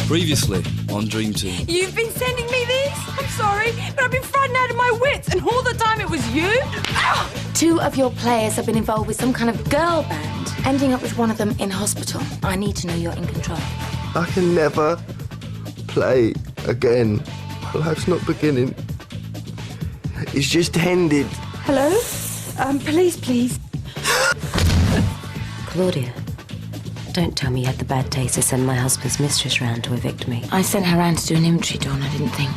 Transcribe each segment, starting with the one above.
Previously on Dream Team. You've been sending me these? I'm sorry, but I've been frightened out of my wits, and all the time it was you? Ah! 2 of your players have been involved with some kind of girl band, ending up with one of them in hospital. I need to know you're in control. I can never play again. My life's not beginning. It's just ended. Hello? Police, please. Claudia, don't tell me you had the bad taste to send my husband's mistress round to evict me. I sent her round to do an inventory, Dawn, I didn't think.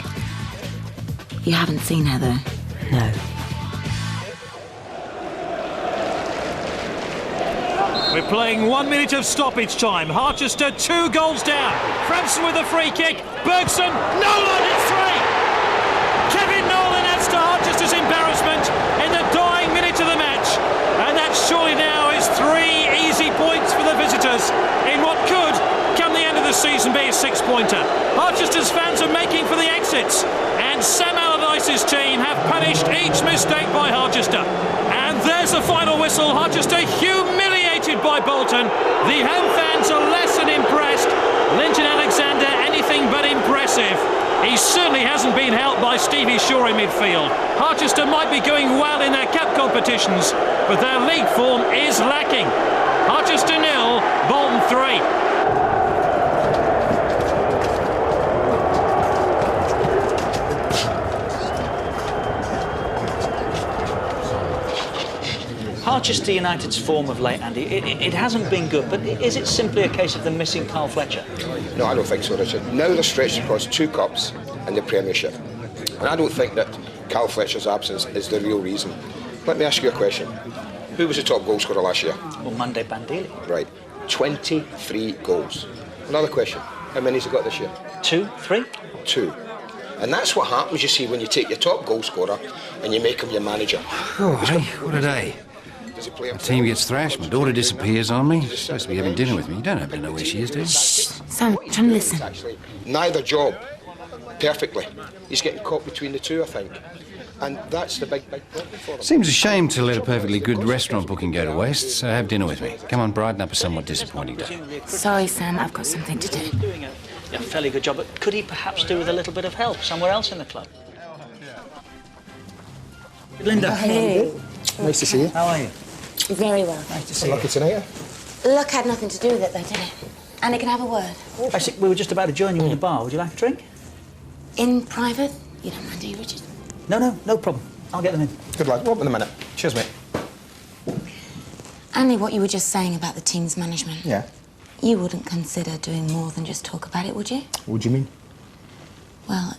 You haven't seen her, though? No. We're playing 1 minute of stoppage time. Harchester 2 goals down. Frampson with a free kick. Bergson, Nolan, it's 3. Kevin Nolan adds to Harchester's embarrassment in the dying minute of the match. And that surely now is 3 easy points for the visitors in what could, come the end of the season, be a 6-pointer. Harchester's fans are making for the exits. And Sam Allardyce's team have punished each mistake by Harchester. And there's the final whistle. Harchester humiliated by Bolton. The home fans are less than impressed. Linton Alexander, anything but impressive. He certainly hasn't been helped by Stevie Shaw in midfield. Harchester might be going well in their cup competitions, but their league form is lacking. Harchester 0, Bolton 3. Harchester United's form of late, Andy, it hasn't been good, but is it simply a case of them missing Carl Fletcher? No, I don't think so, Richard. Now they're stretched across 2 cups and the Premiership. And I don't think that Carl Fletcher's absence is the real reason. Let me ask you a question. Who was the top goal scorer last year? Well, Monday Bandili. Right. 23 goals. Another question. How many has he got this year? 2, 3? 2. And that's what happens, you see, when you take your top goal scorer and you make him your manager. Oh, hey, what a day. The team gets thrashed, my daughter disappears on me. She's supposed to be having dinner with me. You don't happen to know where she is, do you? Sam, trying to listen. Actually, neither job perfectly. He's getting caught between the 2, I think. And that's the big problem for him. Seems a shame to let a perfectly good restaurant booking go to waste, so have dinner with me. Come on, brighten up a somewhat disappointing day. Sorry, Sam, I've got something to do. Doing a fairly good job, but could he perhaps do with a little bit of help somewhere else in the club? Linda. Hey. Nice to see you. How are you? Very well. Nice to see you. Lucky tonight. Luck had nothing to do with it, though, did it? Annie can have a word. Actually, we were just about to join you in the bar. Would you like a drink? In private? You don't mind, do you, Richard? No problem. I'll get them in. Good lad. Wait a minute. Cheers, mate. Annie, what you were just saying about the team's management. Yeah. You wouldn't consider doing more than just talk about it, would you? What do you mean? Well,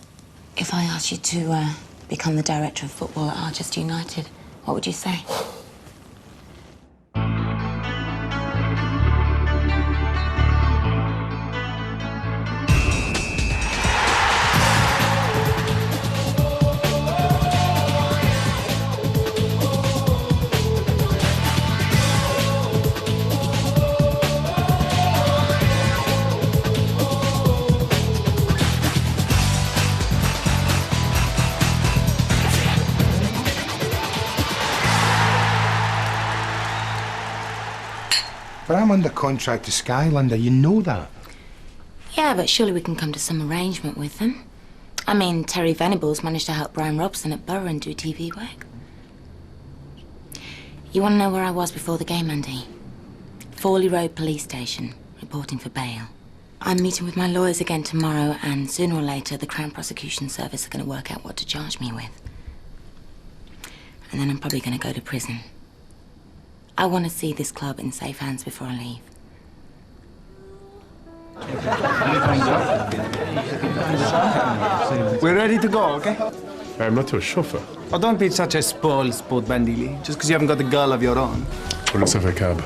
if I asked you to become the director of football at Harchester United, what would you say? But I'm under contract to Sky, Linda. You know that. Yeah, but surely we can come to some arrangement with them. I mean, Terry Venables managed to help Brian Robson at Borough and do TV work. You want to know where I was before the game, Andy? Fawley Road Police Station, reporting for bail. I'm meeting with my lawyers again tomorrow, and sooner or later the Crown Prosecution Service are going to work out what to charge me with. And then I'm probably going to go to prison. I want to see this club in safe hands before I leave. We're ready to go, okay? I'm not your chauffeur. Oh, don't be such a spoil sport, Bandili. Just because you haven't got a girl of your own. Well, let's have a cab.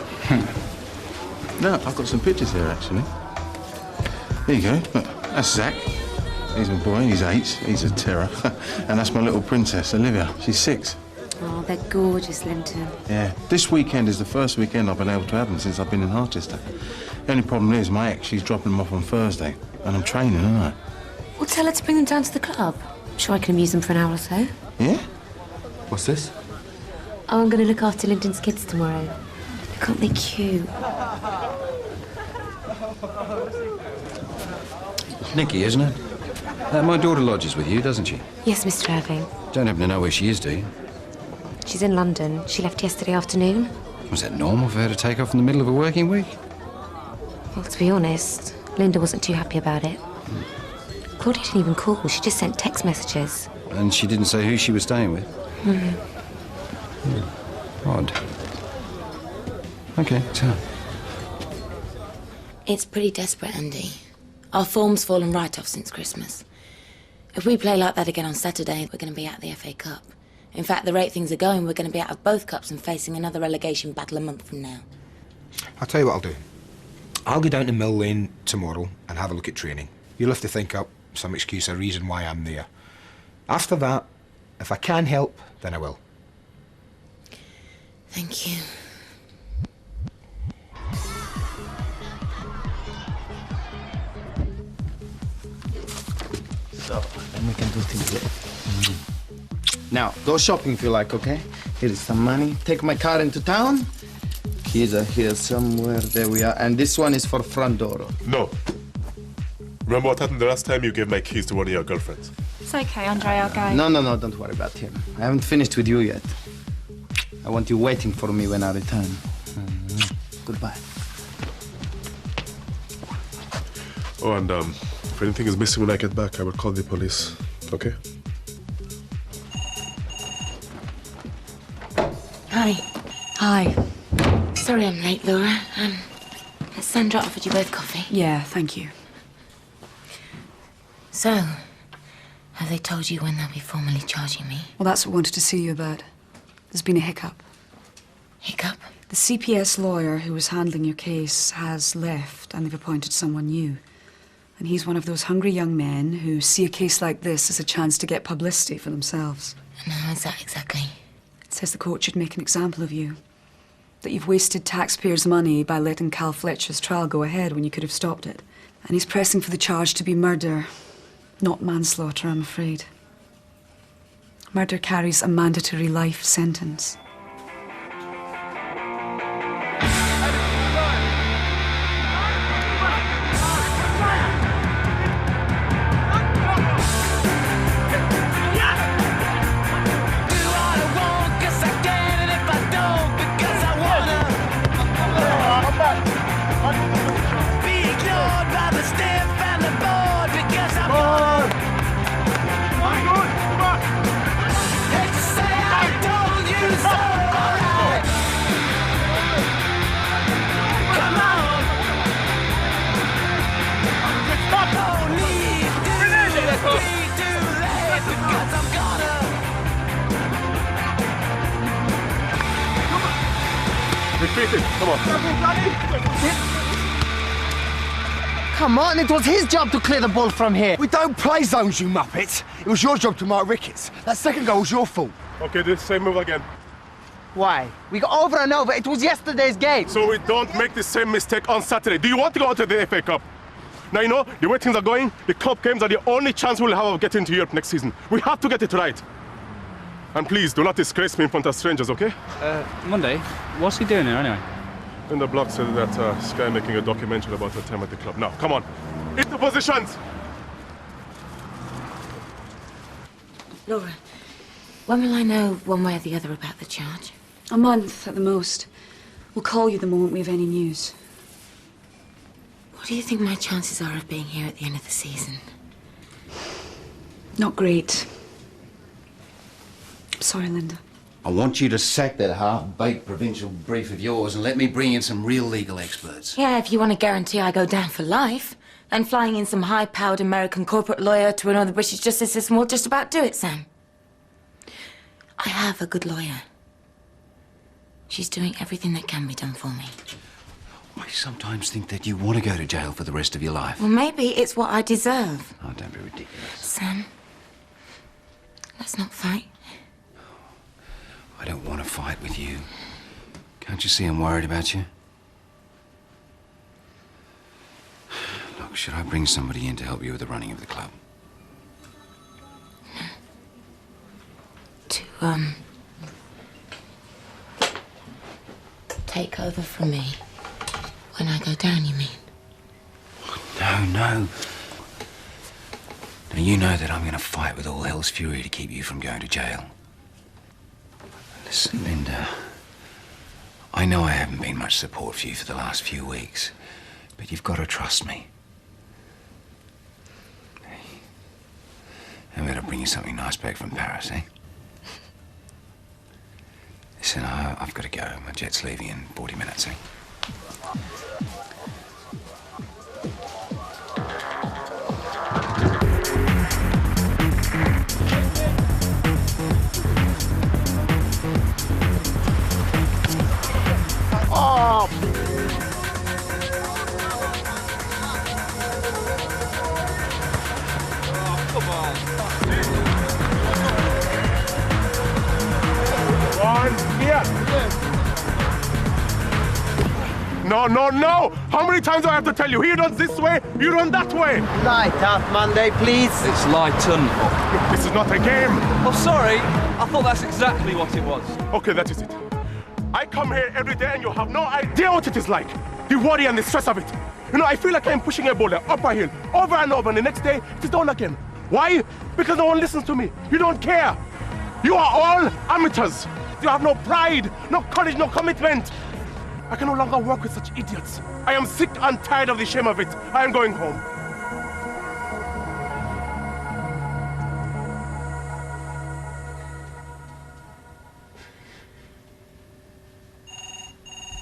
No, I've got some pictures here, actually. There you go. Look, that's Zach. He's my boy. He's 8. He's a terror. And that's my little princess, Olivia. She's 6. Oh, they're gorgeous, Linton. Yeah. This weekend is the first weekend I've been able to have them since I've been in Harchester. The only problem is my ex, she's dropping them off on Thursday. And I'm training, aren't I? Well, tell her to bring them down to the club. I'm sure I can amuse them for an hour or so. Yeah? What's this? Oh, I'm going to look after Linton's kids tomorrow. Look, aren't they cute? Nikki, isn't it? My daughter lodges with you, doesn't she? Yes, Mr. Irving. Don't happen to know where she is, do you? She's in London. She left yesterday afternoon. Was that normal for her to take off in the middle of a working week? Well, to be honest, Linda wasn't too happy about it. Claudia didn't even call. She just sent text messages. And she didn't say who she was staying with? Odd. OK, so... It's pretty desperate, Andy. Our form's fallen right off since Christmas. If we play like that again on Saturday, we're going to be out of the FA Cup. In fact, the rate things are going, we're going to be out of both cups and facing another relegation battle a month from now. I'll tell you what I'll do. I'll go down to Mill Lane tomorrow and have a look at training. You'll have to think up some excuse or reason why I'm there. After that, if I can help, then I will. Thank you. So, then we can do things later. Now, go shopping if you like, okay? Here is some money. Take my car into town. Keys are here somewhere. There we are. And this one is for front door. No. Remember what happened the last time you gave my keys to one of your girlfriends? It's okay, Andre, I'll go. No, don't worry about him. I haven't finished with you yet. I want you waiting for me when I return. Goodbye. Oh, and if anything is missing when I get back, I will call the police. Okay? Hi. Hi. Sorry I'm late, Laura. Has Sandra offered you both coffee? Yeah, thank you. So, have they told you when they'll be formally charging me? Well, that's what I wanted to see you about. There's been a hiccup. Hiccup? The CPS lawyer who was handling your case has left, and they've appointed someone new. And he's one of those hungry young men who see a case like this as a chance to get publicity for themselves. And how is that exactly? It says the court should make an example of you. That you've wasted taxpayers' money by letting Cal Fletcher's trial go ahead when you could have stopped it. And he's pressing for the charge to be murder, not manslaughter, I'm afraid. Murder carries a mandatory life sentence. Come on. Come on, it was his job to clear the ball from here. We don't play zones, you muppet. It was your job to mark Ricketts. That second goal was your fault. Okay, do the same move again. Why? We go over and over. It was yesterday's game. So we don't make the same mistake on Saturday. Do you want to go to the FA Cup? Now, you know, the way things are going, the club games are the only chance we'll have of getting to Europe next season. We have to get it right. And please, do not disgrace me in front of strangers, okay? Monday, what's he doing here anyway? In the blog said that Sky making a documentary about her time at the club. Now, come on. Into positions! Laura, when will I know one way or the other about the charge? A month at the most. We'll call you the moment we have any news. What do you think my chances are of being here at the end of the season? Not great. I'm sorry, Linda. I want you to sack that half-baked provincial brief of yours and let me bring in some real legal experts. Yeah, if you want to guarantee I go down for life, then flying in some high-powered American corporate lawyer to another British justice system will just about do it, Sam. I have a good lawyer. She's doing everything that can be done for me. I sometimes think that you want to go to jail for the rest of your life. Well, maybe it's what I deserve. Oh, don't be ridiculous. Sam, let's not fight. I don't want to fight with you. Can't you see I'm worried about you? Look, should I bring somebody in to help you with the running of the club? To, take over from me when I go down, you mean? No, no. Now, you know that I'm going to fight with all hell's fury to keep you from going to jail. Listen, Linda, I know I haven't been much support for you for the last few weeks, but you've got to trust me. I'm going to bring you something nice back from Paris, eh? Listen, I've got to go. My jet's leaving in 40 minutes, eh? Oh! Come on. One here. No, no, no! How many times do I have to tell you? He runs this way, you run that way! Light up, Monday, please. It's Lighton. This is not a game! Oh, sorry. I thought that's exactly what it was. Okay, that is it. I come here every day and you have no idea what it is like. The worry and the stress of it. You know, I feel like I'm pushing a boulder up a hill, over and over, and the next day, it's down again. Why? Because no one listens to me. You don't care. You are all amateurs. You have no pride, no courage, no commitment. I can no longer work with such idiots. I am sick and tired of the shame of it. I am going home.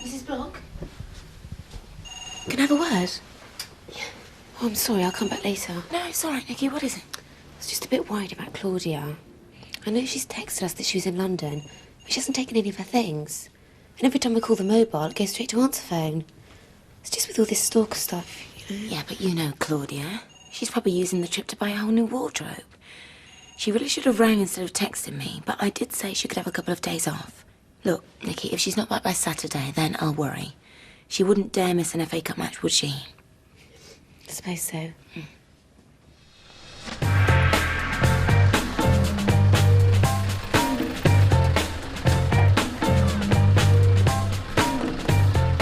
Mrs. Block? Can I have a word? Oh, I'm sorry, I'll come back later. No, it's all right, Nikki. What is it? I was just a bit worried about Claudia. I know she's texted us that she was in London, but she hasn't taken any of her things. And every time I call the mobile, it goes straight to answer phone. It's just with all this stalker stuff, you know. Yeah, but you know Claudia. She's probably using the trip to buy a whole new wardrobe. She really should have rang instead of texting me, but I did say she could have a couple of days off. Look, Nikki, if she's not back by Saturday, then I'll worry. She wouldn't dare miss an FA Cup match, would she? I suppose so.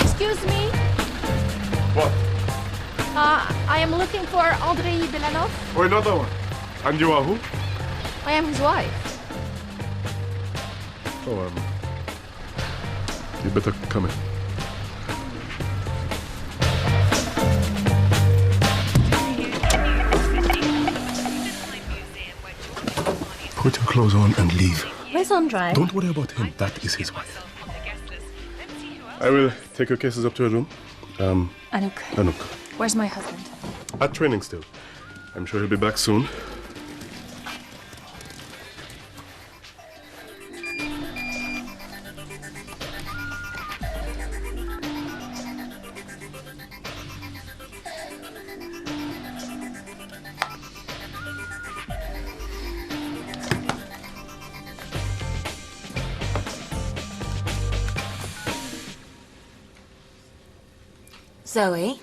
Excuse me. What? I am looking for Andrei Belanov. Oh, another one. And you are who? I am his wife. Oh, you better come in. Put your clothes on and leave. Where's Andrei? Don't worry about him. That is his wife. I will take your cases up to her room. Anouk. Anouk. Where's my husband? At training still. I'm sure he'll be back soon. Zoe,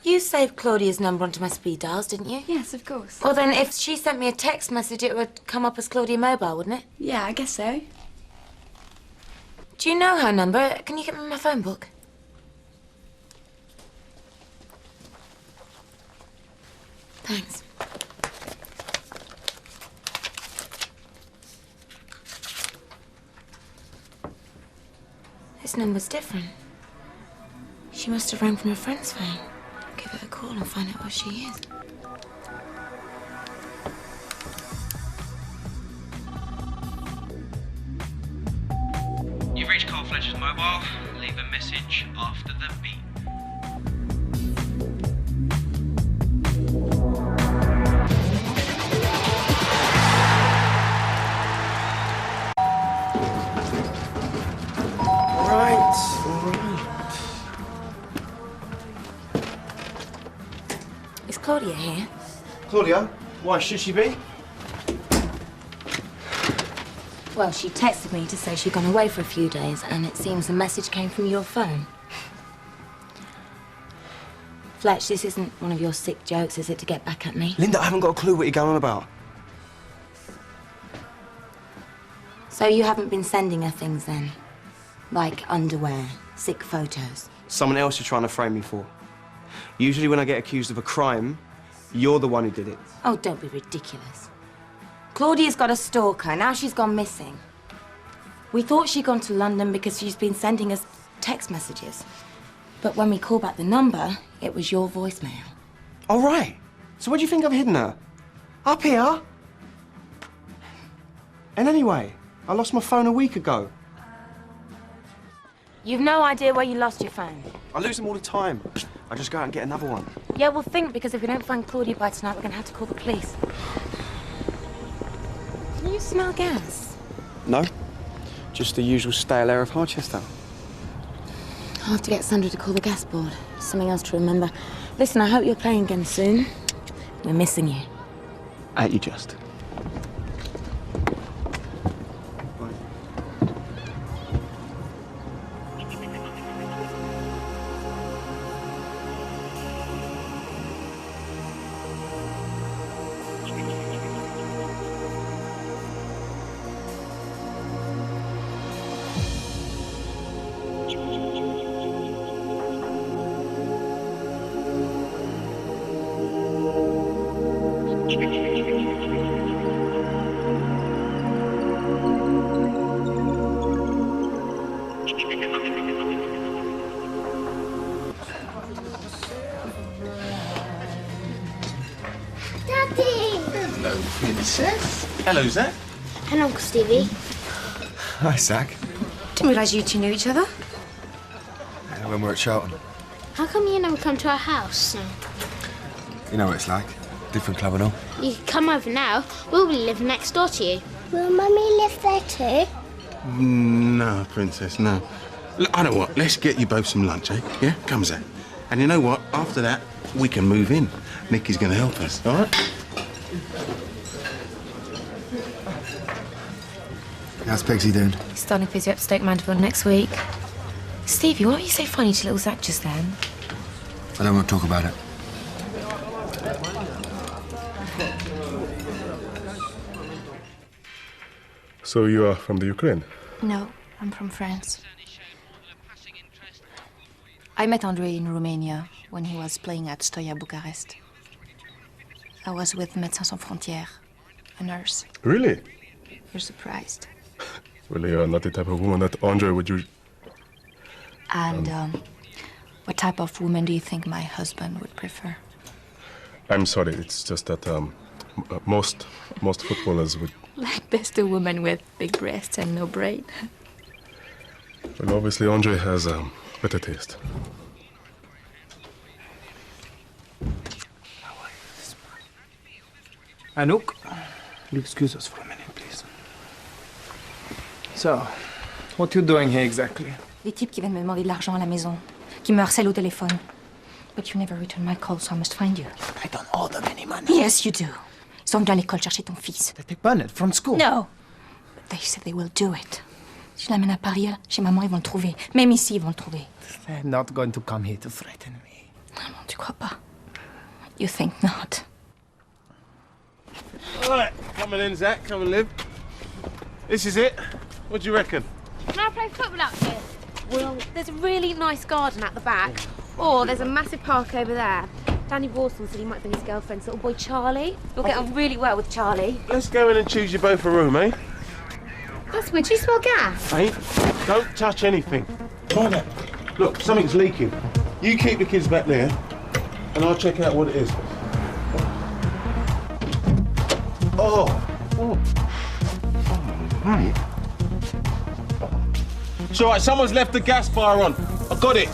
you saved Claudia's number onto my speed dials, didn't you? Yes, of course. Well, then, if she sent me a text message, it would come up as Claudia Mobile, wouldn't it? Yeah, I guess so. Do you know her number? Can you get me my phone book? Thanks. This number's different. She must have rang from her friend's phone. Give her a call and find out where she is. You've reached Carl Fletcher's mobile. Leave a message after the beep. Is Claudia here? Claudia? Why should she be? Well, she texted me to say she'd gone away for a few days, and it seems the message came from your phone. Fletch, this isn't one of your sick jokes, is it, to get back at me? Linda, I haven't got a clue what you're going on about. So you haven't been sending her things then? Like underwear, sick photos? Someone else you're trying to frame me for. Usually when I get accused of a crime, You're the one who did it. Oh, don't be ridiculous. Claudia's got a stalker. Now she's gone missing. We thought she'd gone to London because she's been sending us text messages. But when we called back the number, it was your voicemail. All right. So where do you think I've hidden her? Up here? And anyway, I lost my phone a week ago. You've no idea where you lost your phone. I lose them all the time. I just go out and get another one. Yeah, well, think, because if we don't find Claudia by tonight, we're going to have to call the police. Can you smell gas? No. Just the usual stale air of Harchester. I'll have to get Sandra to call the gas board. Something else to remember. Listen, I hope you're playing again soon. We're missing you. Ain't you just? Hello, Zach. And Uncle Stevie. Hi, Zach. Didn't realise you two knew each other. When we're at Charlton. How come you never come to our house? You know what it's like. Different club and all. You can come over now. We'll be living next door to you. Will Mummy live there too? No, Princess, no. Look, I know what, let's get you both some lunch, eh? Yeah? Come, Zach. And you know what? After that, we can move in. Nicky's going to help us, all right? How's Pegsy doing? He's starting physio at Stoke Mandeville next week. Stevie, why were you so funny to little Zach just then? I don't want to talk about it. So you are from the Ukraine? No, I'm from France. I met Andrei in Romania when he was playing at Stoia Bucharest. I was with Médecins Sans Frontières, a nurse. Really? You're surprised. Well, you are not the type of woman that Andre would use. And what type of woman do you think my husband would prefer? I'm sorry, it's just that most footballers would... Like best a woman with big breasts and no brain. Well, obviously Andre has better taste. Anouk, will you excuse us for a minute, please? So, what you doing here exactly? Les types qui viennent me demander de l'argent à la maison, qui me harcèlent au téléphone. But you never return my call, so I must find you. I don't owe them any money. Yes, you do. Ils sont venus à l'école chercher ton fils. They take Bernard from school. No. But they said they will do it. Si je l'amène à Paris, chez maman, ils vont le trouver. Même ici, ils vont le trouver. They're not going to come here to threaten me. Non, tu crois pas. You think not. All right, coming in, Zach. Come and live. This is it. What do you reckon? Can I play football out here? Well, there's a really nice garden at the back. Or there's a massive park over there. Danny Rawson said he might bring his girlfriend's little boy Charlie. You'll get on really well with Charlie. Let's go in and choose you both a room, eh? That's weird. Do you smell gas? Hey, don't touch anything. Try that. Look, something's leaking. You keep the kids back there, and I'll check out what it is. Oh. Right. It's all right, someone's left the gas fire on. I got it.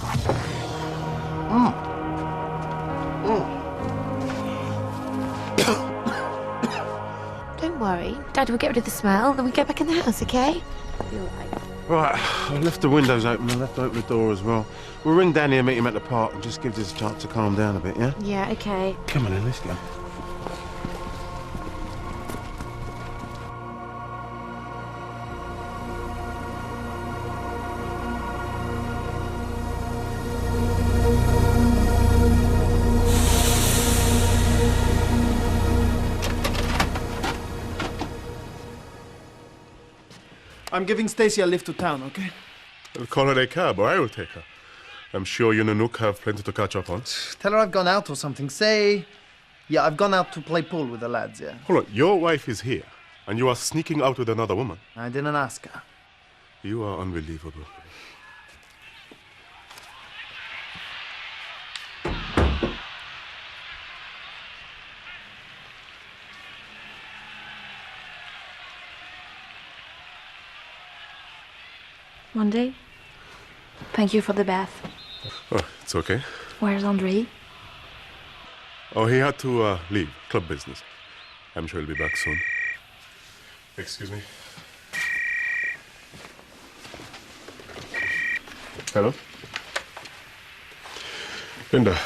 Don't worry. Dad will get rid of the smell, then we go back in the house, okay? You're right. Right, I left the windows open. I left open the door as well. We'll ring Danny and meet him at the park and just gives us a chance to calm down a bit, yeah? Yeah, okay. Come on then, let's go. I'm giving Stacy a lift to town, okay? I'll call her a cab, or I will take her. I'm sure you and Anouk have plenty to catch up on. Tell her I've gone out or something. Say, Yeah, I've gone out to play pool with the lads, yeah. Hold on, your wife is here, and you are sneaking out with another woman. I didn't ask her. You are unbelievable. Monday, thank you for the bath. Oh, it's okay. Where's Andre? Oh, he had to leave. Club business. I'm sure he'll be back soon. Excuse me. Hello? Linda.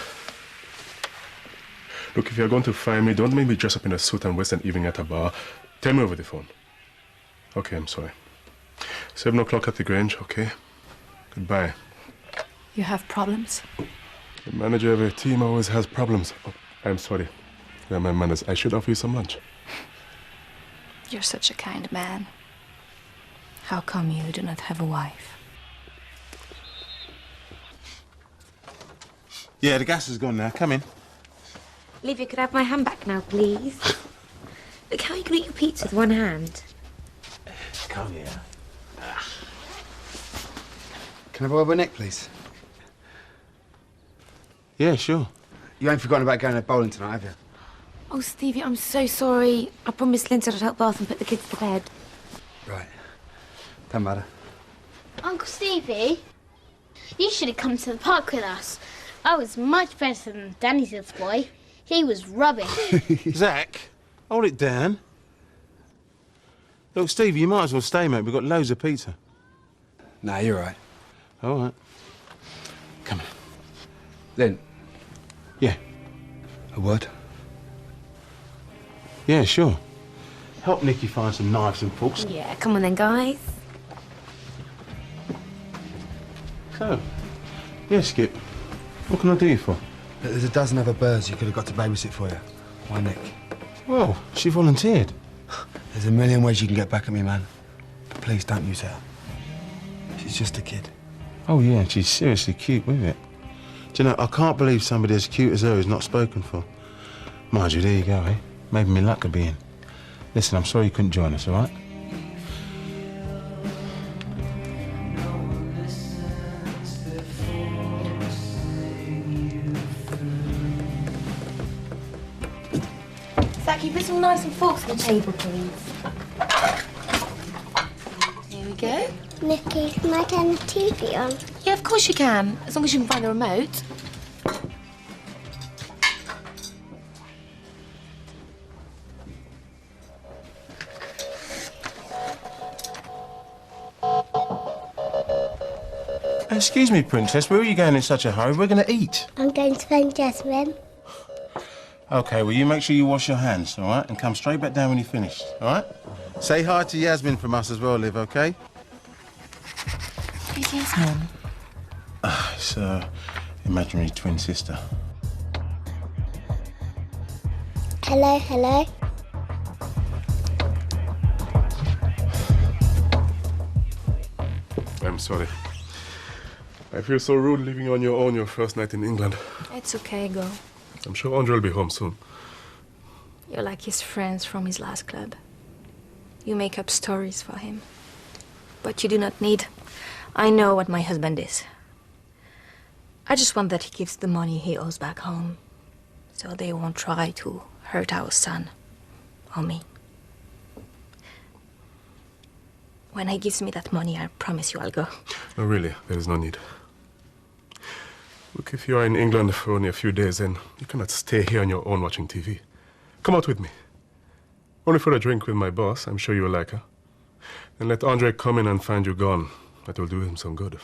Look, if you're going to find me, don't make me dress up in a suit and waste an evening at a bar. Tell me over the phone. Okay, I'm sorry. 7 o'clock at the Grange, okay? Goodbye. You have problems? The manager of a team always has problems. Oh, I'm sorry. They are my manners. I should offer you some lunch. You're such a kind man. How come you do not have a wife? Yeah, the gas is gone now. Come in. Olivia, could I have my hand back now, please? Look how you can eat your pizza with one hand. Come here. Can I have a word with Nick, please? Yeah, sure. You ain't forgotten about going to bowling tonight, have you? Oh, Stevie, I'm so sorry. I promised Lindsay I'd help Bath and put the kids to bed. Right. Don't matter. Uncle Stevie, you should have come to the park with us. I was much better than Danny's little boy. He was rubbish. Zach, hold it down. Look, Stevie, you might as well stay, mate. We've got loads of pizza. Nah, you're right. All right. Come on. Lynn. Yeah. A word? Yeah, sure. Help Nicky find some knives and forks. Yeah, come on then, guys. So, yeah, Skip. What can I do you for? There's a dozen other birds you could have got to babysit for you. Why, Nick? Well, she volunteered. There's a million ways you can get back at me, man. But please don't use her. She's just a kid. Oh, yeah, and she's seriously cute with it. Do you know, I can't believe somebody as cute as her is not spoken for. Mind you, there you go, eh? Maybe my luck could be in. Listen, I'm sorry you couldn't join us, all right? Zach, can you put some knives and forks on the table, please? Here we go. Nicky, can I turn the TV on? Yeah, of course you can, as long as you can find the remote. Excuse me, Princess, where are you going in such a hurry? We're going to eat. I'm going to phone Jasmine. OK, well, you make sure you wash your hands, all right? And come straight back down when you're finished, all right? Say hi to Yasmin from us as well, Liv, OK? Who's Yasmin? It's imaginary twin sister. Hello, hello. I'm sorry. I feel so rude living on your own your first night in England. It's okay, go. I'm sure Andre will be home soon. You're like his friends from his last club. You make up stories for him. But you do not need. I know what my husband is. I just want that he gives the money he owes back home, so they won't try to hurt our son or me. When he gives me that money, I promise you I'll go. No, really, there is no need. Look, if you are in England for only a few days, then you cannot stay here on your own watching TV. Come out with me. Only for a drink with my boss. I'm sure you will like her. And let Andre come in and find you gone. That will do him some good.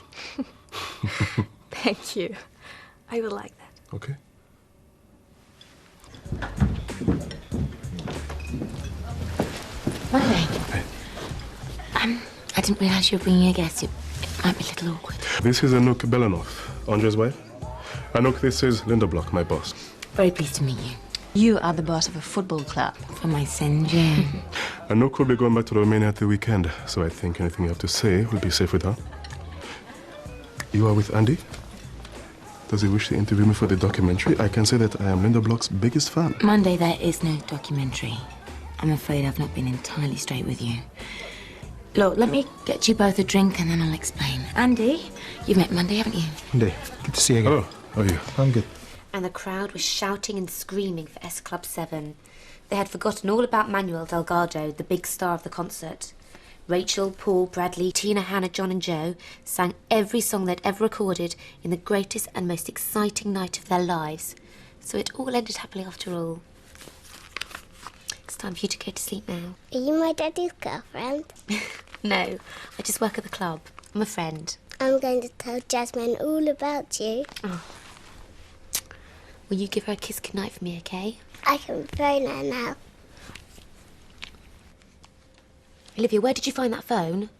Thank you. I will like that. Okay. Monday. Hey. I didn't realise you were bringing a guest. It might be a little awkward. This is Anouk Belanov, Andre's wife. Anouk, this is Linda Block, my boss. Very pleased to meet you. You are the boss of a football club. For my son, Jim. Anouk will be going back to Romania at the weekend, so I think anything you have to say will be safe with her. You are with Andy? Does he wish to interview me for the documentary? I can say that I am Linda Block's biggest fan. Monday, there is no documentary. I'm afraid I've not been entirely straight with you. Look, let me get you both a drink and then I'll explain. Andy, you've met Monday, haven't you? Monday, good to see you again. Hello, how are you? I'm good. And the crowd was shouting and screaming for S Club 7. They had forgotten all about Manuel Delgado, the big star of the concert. Rachel, Paul, Bradley, Tina, Hannah, John and Joe sang every song they'd ever recorded in the greatest and most exciting night of their lives. So it all ended happily after all. It's time for you to go to sleep now. Are you my daddy's girlfriend? No, I just work at the club. I'm a friend. I'm going to tell Jasmine all about you. Oh. Will you give her a kiss goodnight for me, okay? I can phone her now. Olivia, where did you find that phone?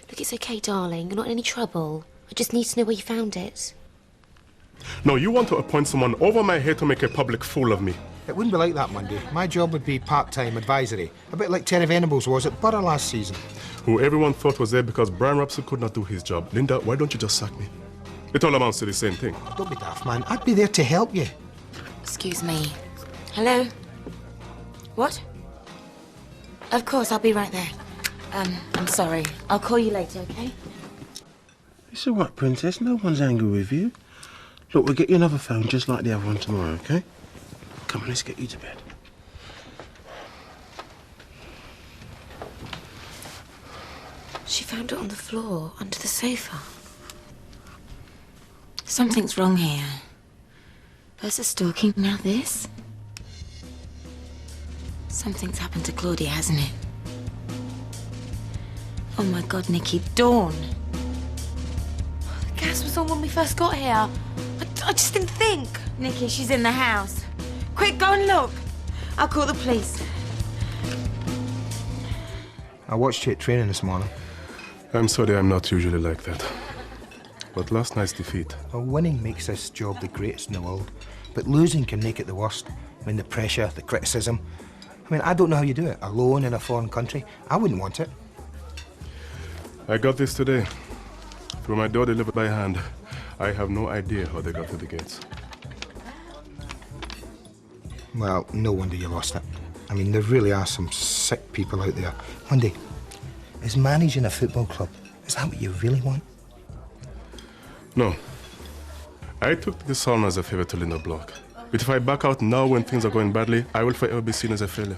Look, it's okay, darling. You're not in any trouble. I just need to know where you found it. No, you want to appoint someone over my head to make a public fool of me. It wouldn't be like that, Monday. My job would be part-time advisory, a bit like Terry Venables was at Borough last season. Who everyone thought was there because Brian Robson could not do his job. Linda, why don't you just sack me? It all amounts to the same thing. Don't be daft, man. I'd be there to help you. Excuse me. Hello? What? Of course, I'll be right there. I'm sorry. I'll call you later, okay? It's all right, Princess. No one's angry with you. Look, we'll get you another phone just like the other one tomorrow, okay? Come on, let's get you to bed. She found it on the floor, under the sofa. Something's wrong here. First the stalking, now this. Something's happened to Claudia, hasn't it? Oh my God, Nikki, Dawn. The gas was on when we first got here. I just didn't think. Nikki, she's in the house. Quick, go and look. I'll call the police. I watched you at training this morning. I'm sorry, I'm not usually like that. But last night's defeat... Well, winning makes this job the greatest in the world. But losing can make it the worst. I mean, the pressure, the criticism. I mean, I don't know how you do it. Alone in a foreign country. I wouldn't want it. I got this today. Through my door delivered by hand. I have no idea how they got to the gates. Well, no wonder you lost it. I mean, there really are some sick people out there. Monday, is managing a football club, is that what you really want? No. I took this on as a favor to Linda Block. But if I back out now when things are going badly, I will forever be seen as a failure.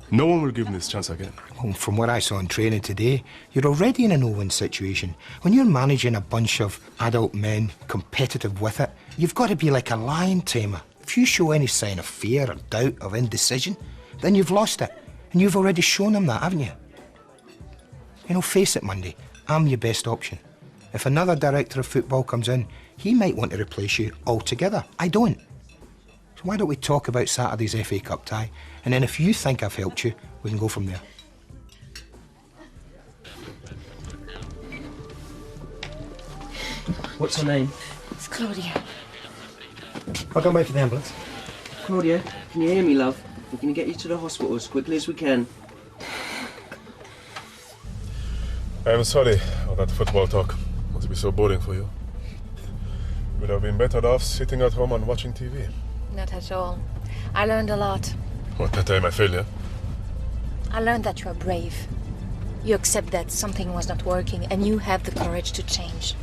No one will give me this chance again. Well, from what I saw in training today, you're already in a no-win situation. When you're managing a bunch of adult men, competitive with it, you've got to be like a lion tamer. If you show any sign of fear or doubt or indecision, then you've lost it. And you've already shown them that, haven't you? You know, face it, Monday, I'm your best option. If another director of football comes in, he might want to replace you altogether. I don't. So why don't we talk about Saturday's FA Cup tie, and then if you think I've helped you, we can go from there. What's her name? It's Claudia. I'll go wait for the ambulance. Claudia, can you hear me, love? We're going to get you to the hospital as quickly as we can. I'm sorry all that football talk must be so boring for you. You would have been better off sitting at home and watching TV. Not at all. I learned a lot. What, that I'm a failure? I learned that you are brave. You accept that something was not working and you have the courage to change.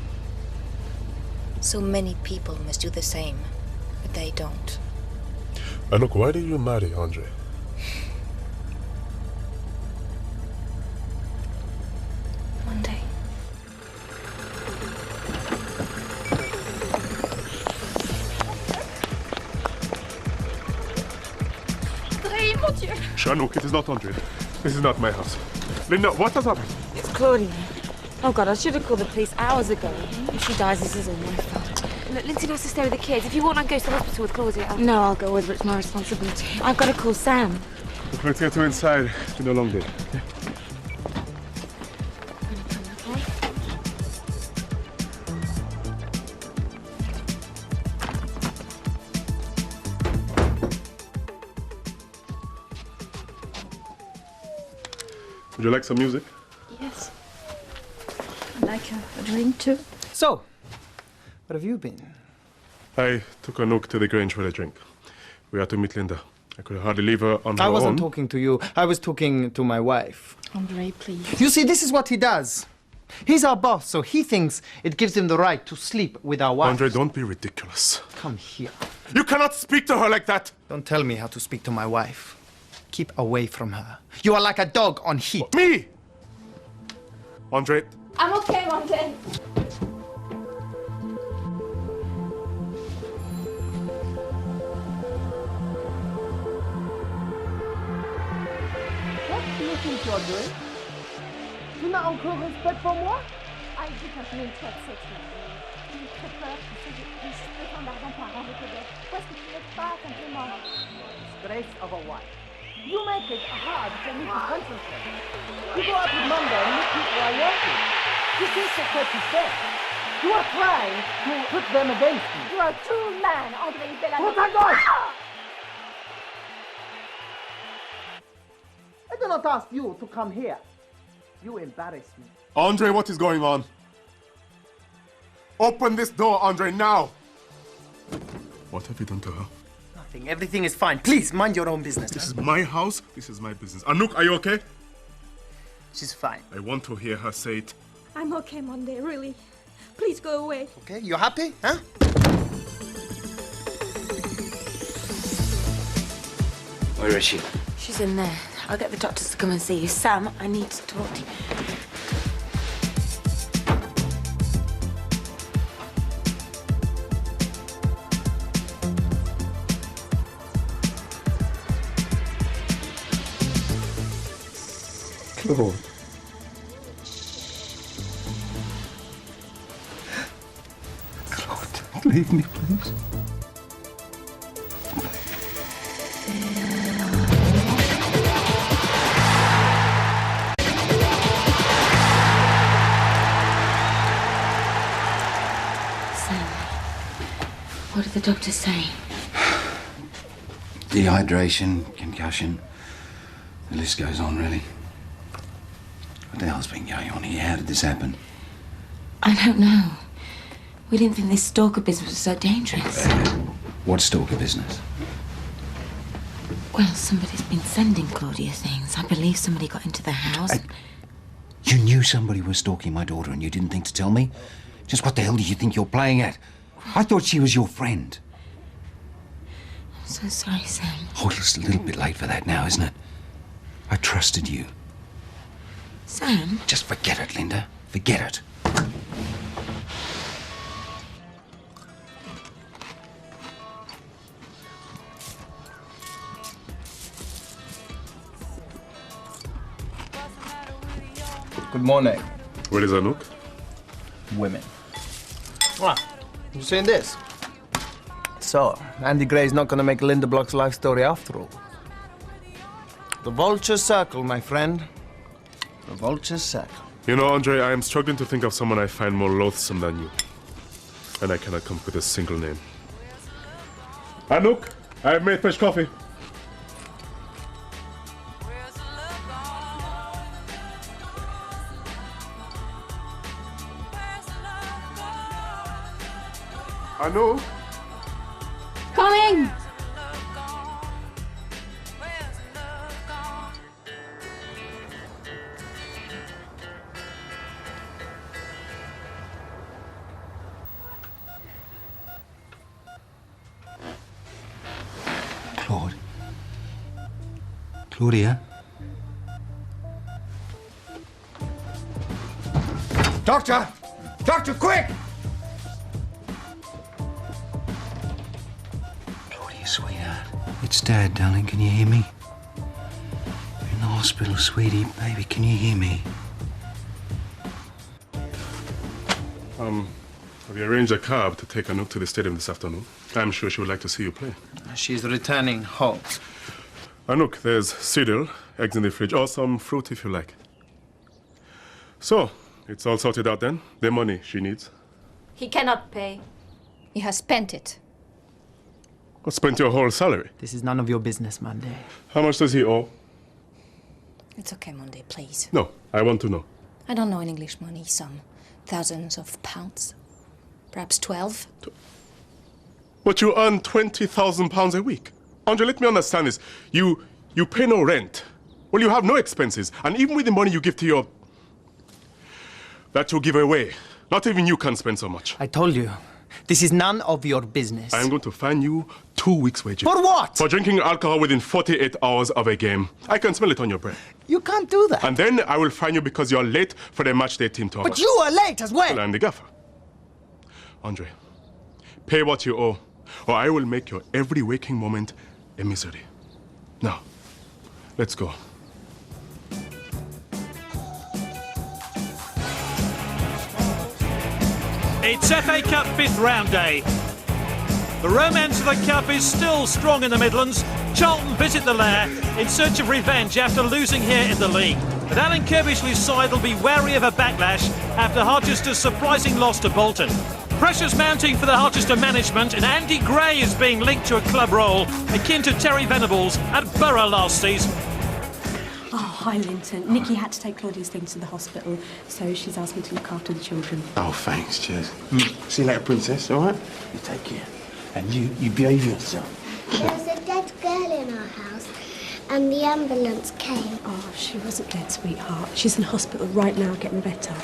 So many people must do the same, but they don't. And look, why did you marry Andre? Monday. André, mon Dieu! Chanouk, it is not Andre. This is not my house. Linda, what has happened? It's Claudia. Oh God, I should have called the police hours ago. If she dies, this is all my fault. Look, Lindsay wants to stay with the kids. If you want, I can go to the hospital with Claudia. No, I'll go with her. It's my responsibility. I've got to call Sam. Look, let's get you inside. It's been a long day. Okay? Would you like some music? Yes. I'd like a drink too. So, where have you been? I took Anouk to the Grange for a drink. We had to meet Linda. I could hardly leave her on her I own. wasn't talking to you. I was talking to my wife. Andre, please. You see, this is what he does. He's our boss, so he thinks it gives him the right to sleep with our wife. Andre, don't be ridiculous. Come here. You cannot speak to her like that! Don't tell me how to speak to my wife. Keep away from her. You are like a dog on heat. Me! Andre. I'm okay, Andre. Andre? Tu n'as encore respect pour moi? I do not mean to upset you. J'ai très peur que ce que je peux tant d'argent pour arranger tes dettes. Pourquoi est-ce que tu n'aides pas simplement? Disgrace of a wife. You make it hard for me to concentrate. You go out with Monday and meet people I work with. This is what you said. You are trying to put them against me. You are a true man, Andre Bella. Put a gun! I did not ask you to come here. You embarrass me. Andre, what is going on? Open this door, Andre, now! What have you done to her? Nothing. Everything is fine. Please, mind your own business. This is my house. This is my business. Anouk, are you okay? She's fine. I want to hear her say it. I'm okay, Monday, really. Please go away. Okay, you happy, huh? Where is she? She's in there. I'll get the doctors to come and see you. Sam, I need to talk to you. Claude. Claude, don't leave me, please. What did the doctors say? Dehydration, concussion. The list goes on, really. What the hell's been going on here? How did this happen? I don't know. We didn't think this stalker business was so dangerous. What stalker business? Well, somebody's been sending Claudia things. I believe somebody got into the house. You knew somebody was stalking my daughter and you didn't think to tell me? Just what the hell do you think you're playing at? I thought she was your friend. I'm so sorry, Sam. Oh, it's a little bit late for that now, isn't it? I trusted you. Sam? Just forget it, Linda. Forget it. Good morning. Where is Anouk? Women. Ah, you saying this? So, Andy Gray's not gonna make Linda Block's life story after all. The vulture circle, my friend. The vulture circle. You know, Andre, I am struggling to think of someone I find more loathsome than you. And I cannot come up with a single name. Anouk, I have made fresh coffee. Anouk? Coming! Claude. Claudia? Doctor! Doctor, quick! Claudia, sweetheart. It's Dad, darling. Can you hear me? You're in the hospital, sweetie. Baby, can you hear me? Have you arranged a cab to take Anouk to the stadium this afternoon? I'm sure she would like to see you play. She's returning home. Anouk, there's cereal, eggs in the fridge, or some fruit if you like. So, it's all sorted out then? The money she needs? He cannot pay. He has spent it. What, spent your whole salary? This is none of your business, Monday. How much does he owe? It's okay, Monday, please. No, I want to know. I don't know in English money, some thousands of pounds. Perhaps 12. But you earn £20,000 a week. Andre, let me understand this. You pay no rent. Well, you have no expenses. And even with the money you give to your... that you give away, not even you can spend so much. I told you, this is none of your business. I am going to fine you 2 weeks' wages. For what? For drinking alcohol within 48 hours of a game. I can smell it on your breath. You can't do that. And then I will fine you because you're late for the match day team tour. But you are late as well. I'm the gaffer. Andre, pay what you owe, or I will make your every waking moment a misery. Now, let's go. It's FA Cup 5th round day. The romance of the Cup is still strong in the Midlands. Charlton visit the Lair in search of revenge after losing here in the league. But Alan Kirbishley's side will be wary of a backlash after Harchester's surprising loss to Bolton. Pressure's mounting for the Harchester management, and Andy Gray is being linked to a club role akin to Terry Venables at Borough last season. Oh, hi, Linton. Nikki had to take Claudia's things to the hospital, so she's asked me to look after the children. Oh, thanks, cheers. See you later, Princess, all right? You take care. And you behave yourself. There's a dead girl in our house, and the ambulance came. Oh, she wasn't dead, sweetheart. She's in hospital right now, getting better.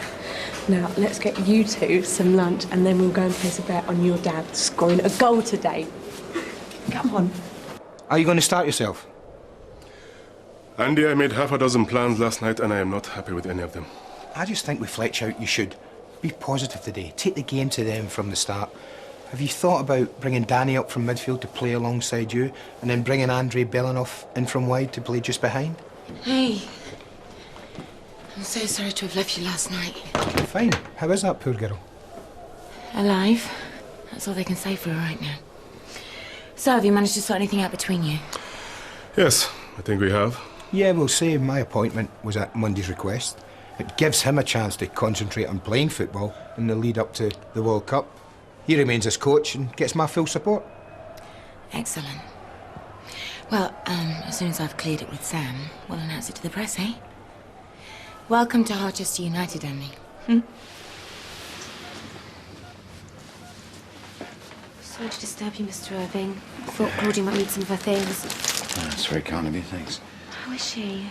Now, let's get you two some lunch, and then we'll go and place a bet on your dad scoring a goal today. Come on. Are you going to start yourself? Andy, I made half a dozen plans last night, and I am not happy with any of them. I just think with Fletch out, you should be positive today. Take the game to them from the start. Have you thought about bringing Danny up from midfield to play alongside you, and then bringing Andrei Belanoff in from wide to play just behind? Hey. I'm so sorry to have left you last night. Fine. How is that poor girl? Alive. That's all they can say for her right now. So, have you managed to sort anything out between you? Yes, I think we have. Yeah, we'll say my appointment was at Monday's request. It gives him a chance to concentrate on playing football in the lead up to the World Cup. He remains as coach and gets my full support. Excellent. Well, as soon as I've cleared it with Sam, we'll announce it to the press, eh? Welcome to Harchester United, Andy. Sorry to disturb you, Mr. Irving. I thought Claudia might need some of her things. Oh, that's very kind of you, thanks. How is she?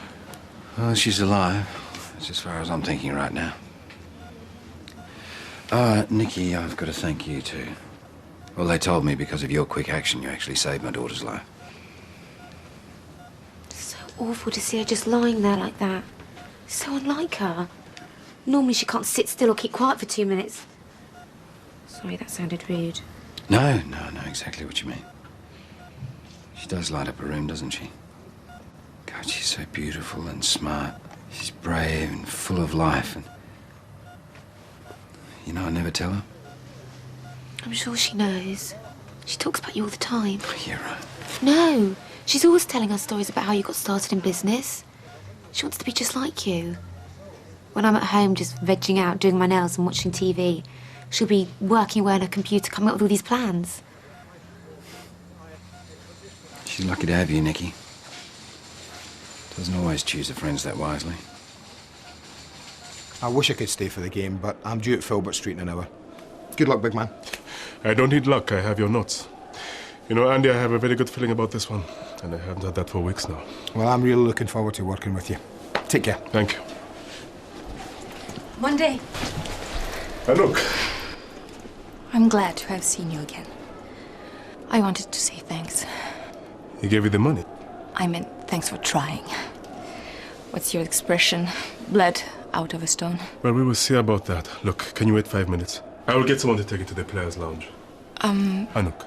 Well, she's alive. That's as far as I'm thinking right now. Nikki, I've got to thank you too. Well, they told me because of your quick action, you actually saved my daughter's life. It's so awful to see her just lying there like that. So unlike her. Normally she can't sit still or keep quiet for 2 minutes. Sorry, that sounded rude. No, I know exactly what you mean. She does light up a room, doesn't she? God, she's so beautiful and smart. She's brave and full of life. And you know, I never tell her. I'm sure she knows. She talks about you all the time. Yeah, right. No, she's always telling us stories about how you got started in business. She wants to be just like you. When I'm at home just vegging out, doing my nails and watching TV, she'll be working away on her computer, coming up with all these plans. She's lucky to have you, Nikki. Doesn't always choose her friends that wisely. I wish I could stay for the game, but I'm due at Filbert Street in an hour. Good luck, big man. I don't need luck, I have your notes. You know, Andy, I have a very good feeling about this one, and I haven't had that for weeks now. Well, I'm really looking forward to working with you. Take care. Thank you. Monday. Look. I'm glad to have seen you again. I wanted to say thanks. He gave you the money? I meant thanks for trying. What's your expression? Blood out of a stone? Well, we will see about that. Look, can you wait 5 minutes? I will get someone to take you to the players' lounge. Anouk,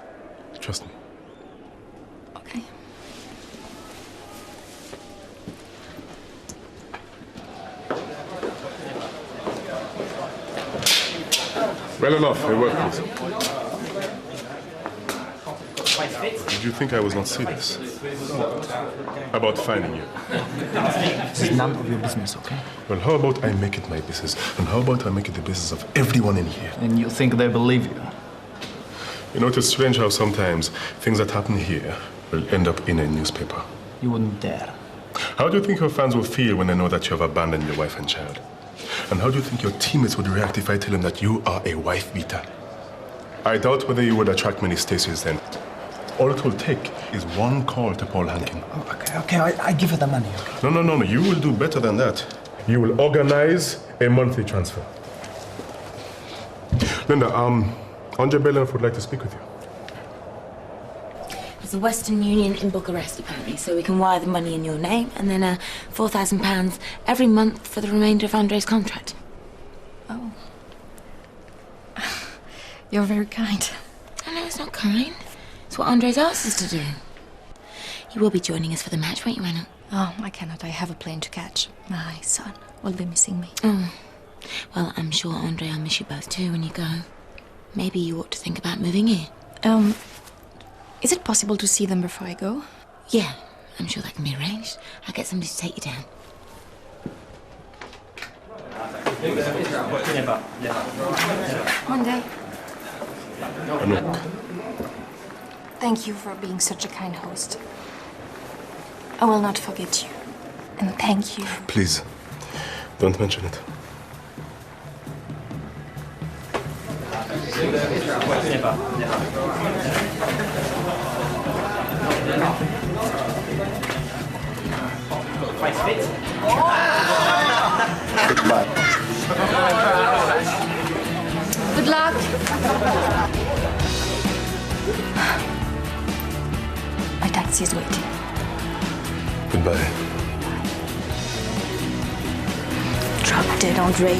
trust me. Okay. Well enough, your work, please. Did you think I was not serious? About finding you? This is none of your business, okay? Well, how about I make it my business? And how about I make it the business of everyone in here? And you think they believe you? You know, it's strange how sometimes things that happen here will end up in a newspaper. You wouldn't dare. How do you think your fans will feel when they know that you have abandoned your wife and child? And how do you think your teammates would react if I tell them that you are a wife beater? I doubt whether you would attract many Stacys then. All it will take is one call to Paul Hankin. Oh, okay, I give her the money. Okay? No. You will do better than that. You will organize a monthly transfer. Linda, Andre Bellinov would like to speak with you. There's a Western Union in Bucharest, apparently, so we can wire the money in your name and then £4,000 every month for the remainder of Andre's contract. Oh. You're very kind. I know it's not kind. It's what Andre's asked us to do. You will be joining us for the match, won't you, Anna? Oh, I cannot. I have a plane to catch. My son will be missing me. Oh. Well, I'm sure, Andre, I'll miss you both too when you go. Maybe you ought to think about moving here. Is it possible to see them before I go? Yeah, I'm sure that can be arranged. I'll get somebody to take you down. Monday. Anouk. Thank you for being such a kind host. I will not forget you. And thank you. Please, don't mention it. Good luck. My taxi is waiting. Goodbye. Drop dead, Andre.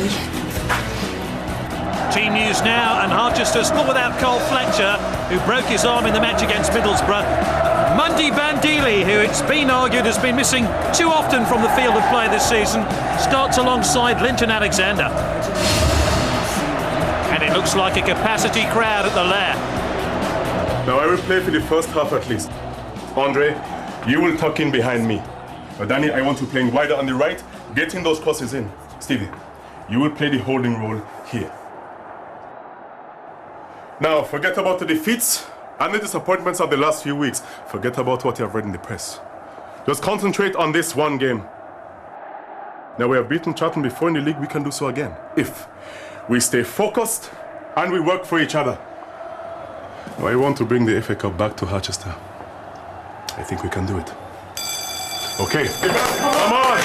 Team news now, and Harchester's not without Cole Fletcher, who broke his arm in the match against Middlesbrough. Mundy Bandili, who it's been argued has been missing too often from the field of play this season, starts alongside Linton Alexander. And it looks like a capacity crowd at the Lair. Now I will play for the first half at least. Andre, you will tuck in behind me. Danny, I want you playing wider on the right, getting those crosses in. Stevie, you will play the holding role here. Now, forget about the defeats and the disappointments of the last few weeks. Forget about what you have read in the press. Just concentrate on this one game. Now, we have beaten Charlton before in the league, we can do so again. If we stay focused and we work for each other. Now, I want to bring the FA Cup back to Harchester. I think we can do it. Okay. Come on!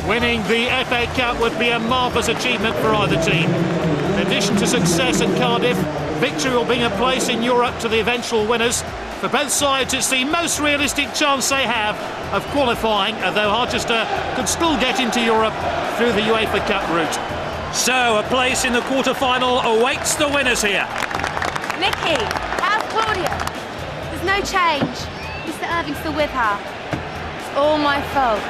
Winning the FA Cup would be a marvellous achievement for either team. In addition to success at Cardiff, victory will bring a place in Europe to the eventual winners. For both sides, it's the most realistic chance they have of qualifying, although Harchester could still get into Europe through the UEFA Cup route. So, a place in the quarter-final awaits the winners here. Nicky, how's Claudia? There's no change. Mr. Irving's still with her. It's all my fault.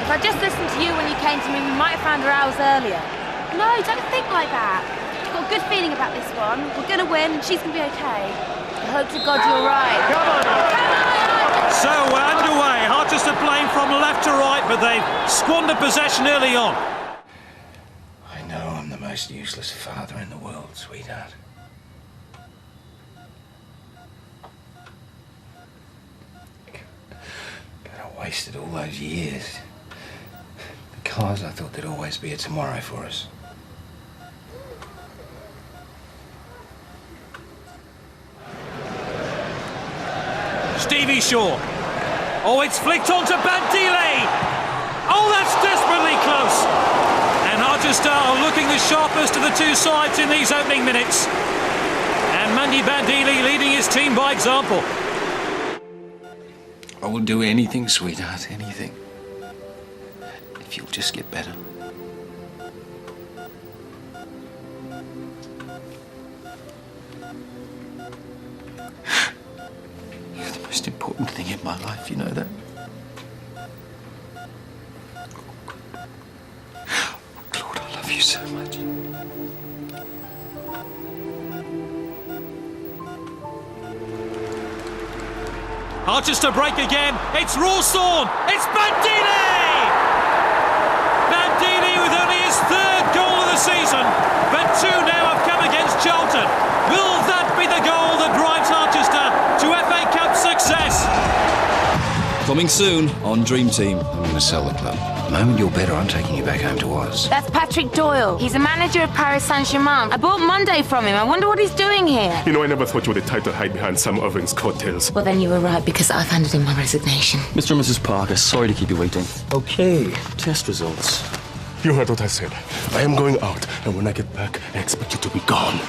If I just listened to you when you came to me, we might have found her hours earlier. No, don't think like that. I've got a good feeling about this one. We're going to win, she's going to be okay. I hope to God you're right. Come on! So we're underway. Harchester playing from left to right, but they've squandered possession early on. I know I'm the most useless father in the world, sweetheart. I wasted all those years. Because I thought there'd always be a tomorrow for us. Stevie Shaw. Oh, it's flicked onto Bandile. Oh, that's desperately close. And Harchester are looking the sharpest of the two sides in these opening minutes. And Mundy Bandile leading his team by example. I will do anything, sweetheart, anything. If you'll just get better. You're the most important thing in my life, you know that? Claude, I love you so much. Harchester break again. It's Rawsthorne. It's Bandile! Bandile with only his third goal of the season, but two now have come against Charlton. Will that be the goal that drives Harchester to FA Cup success? The Coming soon on Dream Team. I'm going to sell the club. The moment you're better, I'm taking you back home to Oz. That's Patrick Doyle. He's a manager of Paris Saint-Germain. I bought Monday from him. I wonder what he's doing here. You know, I never thought you would try to hide behind Sam Irving's coattails. Well, then you were right, because I've handed in my resignation. Mr. and Mrs. Parker, sorry to keep you waiting. Okay. Test results. You heard what I said. I am going out, and when I get back, I expect you to be gone.